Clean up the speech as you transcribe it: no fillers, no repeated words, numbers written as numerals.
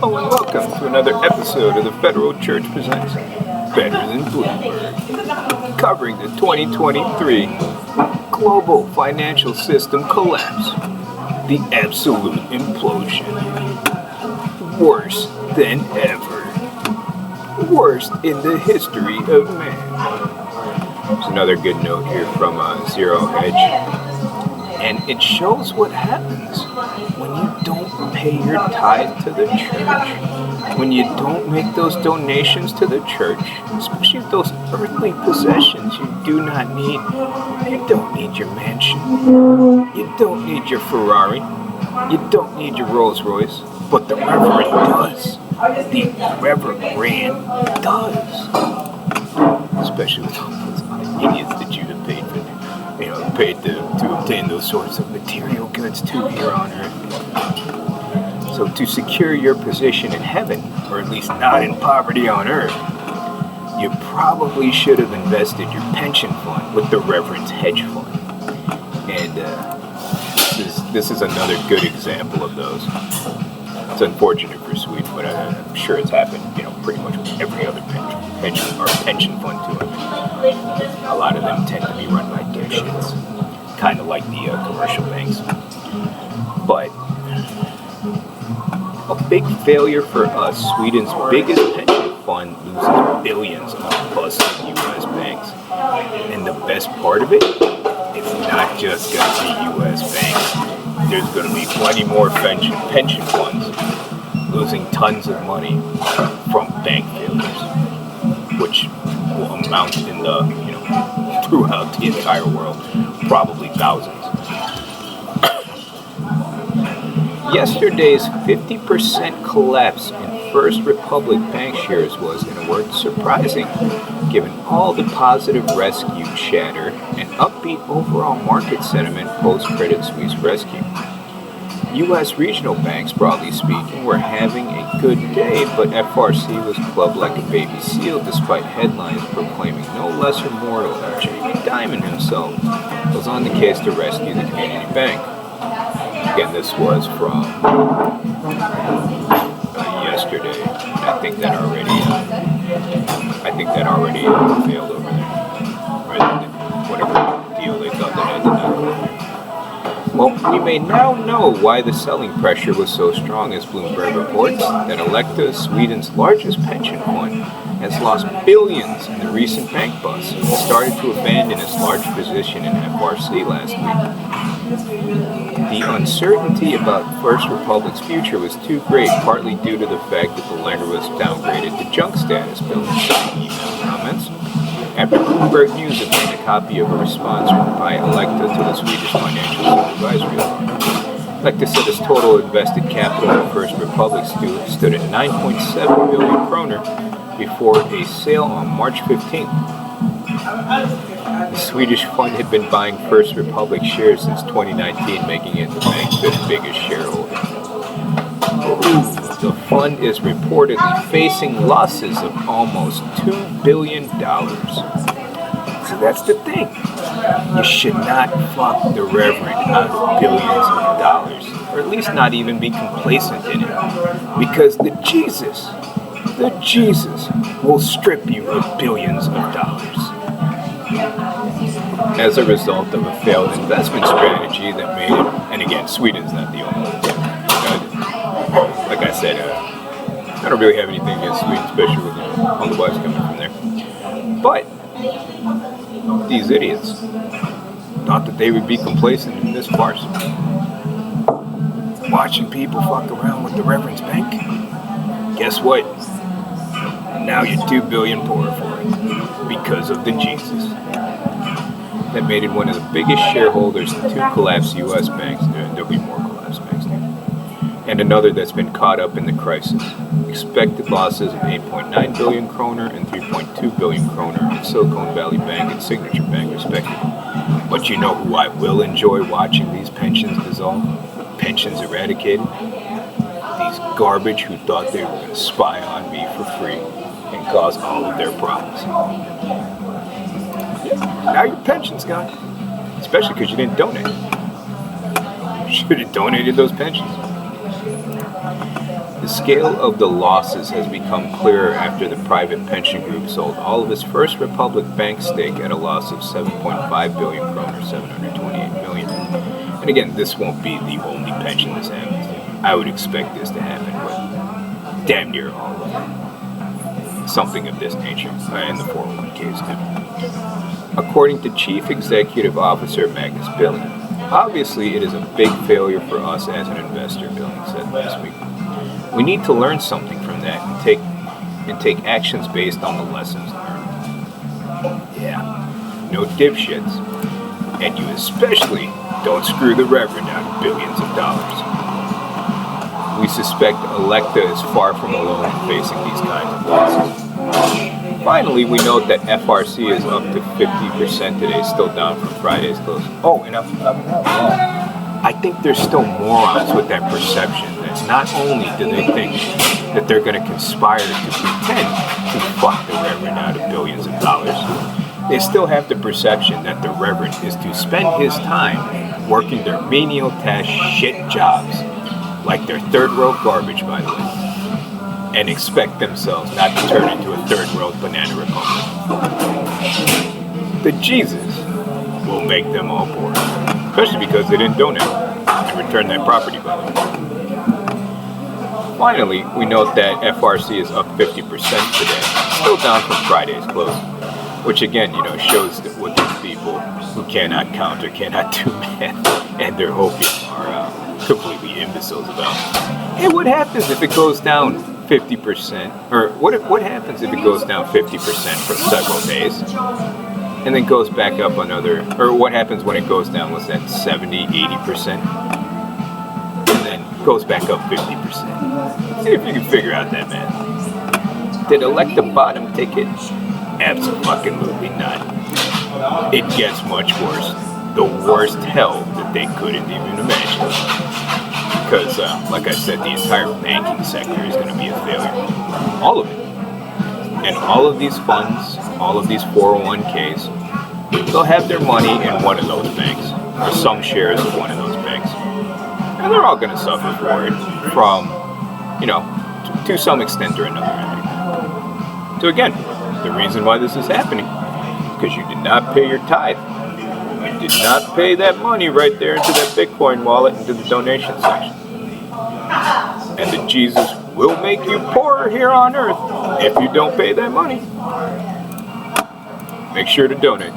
Hello and welcome to another episode of the Federal Church Presents Better Than Bloomberg, covering the 2023 global financial system collapse, the absolute implosion, worse than ever, worst in the history of man. There's another good note here from Zero Hedge. And it shows what happens when you don't pay your tithe to the church, when you don't make those donations to the church, especially those earthly possessions you do not need. You don't need your mansion. You don't need your Ferrari. You don't need your Rolls Royce. But the Reverend does. The Reverend does. Especially with all those idiots that you have paid for. Paid to obtain those sorts of material goods too here on earth. So to secure your position in heaven, or at least not in poverty on earth, you probably should have invested your pension fund with the Reverend's hedge fund. And this is another good example of those. It's unfortunate for Sweden, but I'm sure it's happened, pretty much with every other pension fund too. A lot of them tend to be run by dipshits, kind of like the commercial banks. But a big failure for us. Sweden's biggest pension fund loses billions on busted U.S. banks. And the best part of it, it's not just going to be U.S. banks. There's going to be plenty more pension funds losing tons of money from bank failures, which will amount in the, throughout the entire world, probably thousands. Yesterday's 50% collapse in First Republic bank shares was, in a word, surprising, given all the positive rescue chatter and upbeat overall market sentiment post-Credit Suisse rescue. U.S. regional banks, broadly speaking, were having a good day, but FRC was clubbed like a baby seal despite headlines proclaiming no lesser mortal than Jamie Dimon himself was on the case to rescue the community bank. Again, this was from yesterday. I think that already failed over there. Whatever deal they thought that had to not. Well, we may now know why the selling pressure was so strong, as Bloomberg reports that Electa, Sweden's largest pension fund, has lost billions in the recent bank bust and started to abandon its large position in FRC last week. The uncertainty about First Republic's future was too great, partly due to the fact that the lender was downgraded to junk status, Bill citing email comments. After Bloomberg News obtained a copy of a response by Electa to the Swedish Financial Supervisory Authority. Electa said its total invested capital in First Republic stood at 9.7 billion kroner before a sale on March 15th. The Swedish fund had been buying First Republic shares since 2019, making it the bank's fifth biggest shareholder. The fund is reportedly facing losses of almost $2 billion. So that's the thing. You should not fuck the Reverend out of billions of dollars, or at least not even be complacent in it, because the Jesus will strip you of billions of dollars. As a result of a failed investment strategy that made it, and again, Sweden's not the only one. Like I said, I don't really have anything against Sweden, especially with all the wives coming from there. But these idiots thought that they would be complacent in this farce. Watching people fuck around with the Reverend's bank? Guess what? Now you're $2 billion poorer for it because of the Jesus. That made it one of the biggest shareholders in two collapsed U.S. banks. There'll be more collapsed banks now. And another that's been caught up in the crisis. Expected losses of 8.9 billion kroner and 3.2 billion kroner in Silicon Valley Bank and Signature Bank, respectively. But you know who I will enjoy watching these pensions dissolve? Pensions eradicated? These garbage who thought they were going to spy on me for free and cause all of their problems. Now your pension's gone. Especially because you didn't donate. You should have donated those pensions. The scale of the losses has become clearer after the private pension group sold all of its First Republic Bank stake at a loss of 7.5 billion kroner, 728 million. And again, this won't be the only pension this happens to. I would expect this to happen with damn near all of them. Something of this nature, in the 401ks too. According to Chief Executive Officer Magnus Billing, obviously it is a big failure for us as an investor, Billing said last week. We need to learn something from that and take actions based on the lessons learned. Yeah, no dipshits. And you especially don't screw the Reverend out of billions of dollars. We suspect Electa is far from alone in facing these kinds of losses. Finally, we note that FRC is up to 50% today, still down from Friday's close. Oh, and I think there's still morons with that perception that not only do they think that they're going to conspire to pretend to fuck the Reverend out of billions of dollars, they still have the perception that the Reverend is to spend his time working their menial task shit jobs, like they're third world garbage, by the way, and expect themselves not to turn into a third world banana republic. The Jesus will make them all poor, especially because they didn't donate and return that property value. Finally, we note that FRC is up 50% today, still down from Friday's close, which again, shows that what these people who cannot count or cannot do math and they're hoping are completely imbeciles about. Hey, what happens if it goes down 50%? Or what happens if it goes down 50% for several days? And then goes back up another, or what happens when it goes down, what's that, 70, 80%? And then goes back up 50%. See if you can figure out that math. Did elect the bottom ticket? Absolutely not. It gets much worse. The worst hell that they couldn't even imagine. Because, like I said, the entire banking sector is going to be a failure. All of it. And all of these funds, all of these 401ks, they'll have their money in one of those banks, or some shares of one of those banks. And they're all going to suffer for it from, to some extent or another. So again, the reason why this is happening is because you did not pay your tithe. You did not pay that money right there into that Bitcoin wallet, into the donation section. And the Jesus will make you poorer here on earth if you don't pay that money. Make sure to donate.